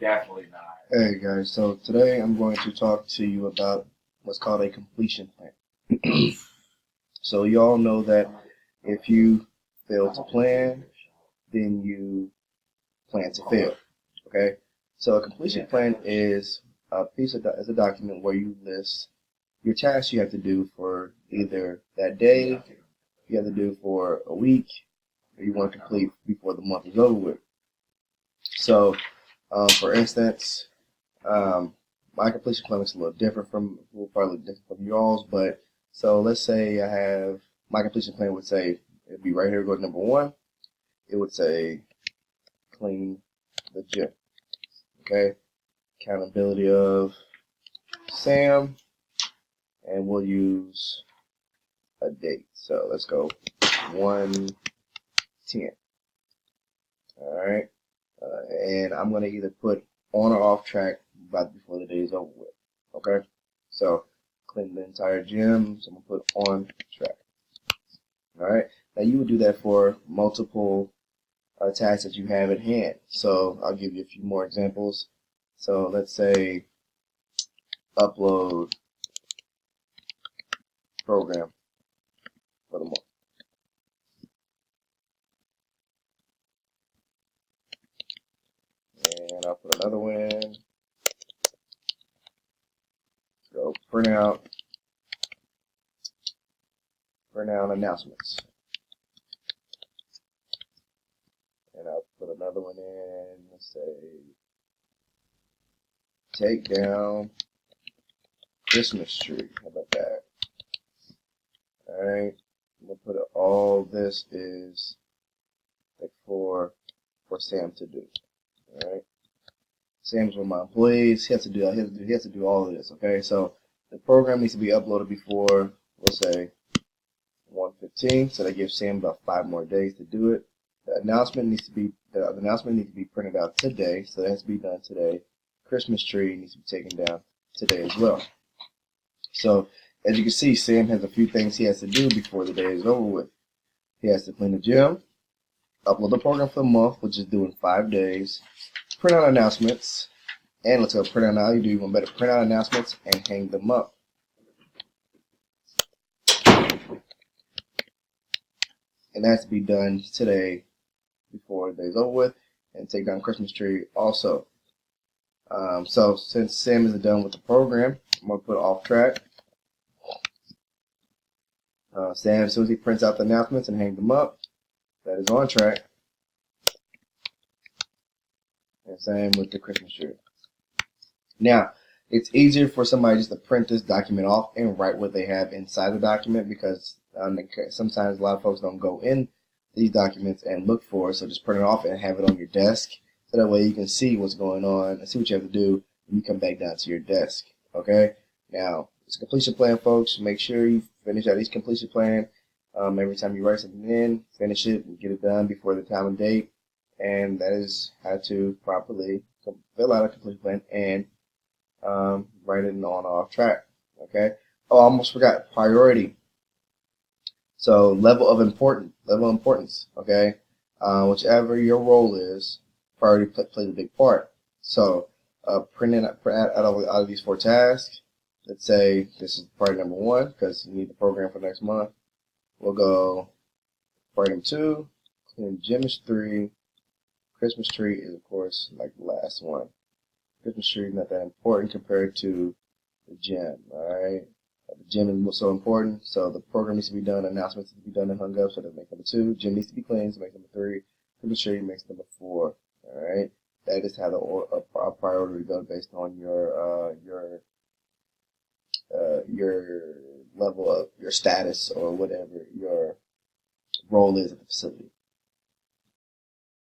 Definitely not. Hey guys, so today I'm going to talk to you about what's called a completion plan. So you all know that if you fail to plan, then you plan to fail. Okay? So a completion plan is a is a document where you list your tasks you have to do for either that day, you have to do for a week, or you want to complete before the month is over with. So, for instance, Um, my completion plan looks a little different from, will probably look different from y'all's, but so let's say I have, my completion plan would say, it'd be right here, go to number one. It would say clean the gym. Okay. Accountability of Sam, and we'll use a date. So let's go 1/10. All right. And I'm going to either put on or off track about before the day is over with. Okay. So clean the entire gym. So I'm going to put on track. All right. Now you would do that for multiple tasks that you have at hand. So I'll give you a few more examples. So let's say upload program for the month. And I'll put another one. Go print out announcements. And I'll put another one in. Let's say take down Christmas tree. How about that? Alright. I'm gonna put all this is like for Sam to do. Alright. Sam's one of my employees. He has to do all of this, okay? So the program needs to be uploaded before, we'll say 1:15, so that gives Sam about 5 more days to do it. The announcement needs to be printed out today, so that has to be done today. Christmas tree needs to be taken down today as well. So as you can see, Sam has a few things he has to do before the day is over with. He has to clean the gym, upload the program for the month, which is due in 5 days, print out announcements, and let's go print out now. You want better print out announcements and hang them up. And that has to be done today before the day's over with, and take down Christmas tree also. So since Sam is done with the program, I'm going to put off track. Sam, as soon as he prints out the announcements and hangs them up, that is on track. And same with the Christmas tree. Now, it's easier for somebody just to print this document off and write what they have inside the document, because sometimes a lot of folks don't go in these documents and look for it. So just print it off and have it on your desk, so that way you can see what's going on and see what you have to do when you come back down to your desk. Okay? Now, it's a completion plan, folks. Make sure you finish out each completion plan. Every time you write something in, finish it and get it done before the time and date. And that is how to properly fill out a completion plan and write it on or off track. Okay? Oh, I almost forgot priority. So level of importance. Okay? Whichever your role is, priority plays a big part. So print out of these 4 tasks. Let's say this is priority number 1 because you need the program for next month. We'll go priority number 2. Clean gym is 3. Christmas tree is, of course, like the last one. Christmas tree is not that important compared to the gym. Alright? The gym is so important, so the program needs to be done, announcements need to be done and hung up, so that makes number 2. Gym needs to be cleaned, so makes number 3. Christmas tree makes number 4. Alright? That is how the priority goes based on your level of your status or whatever your role is at the facility.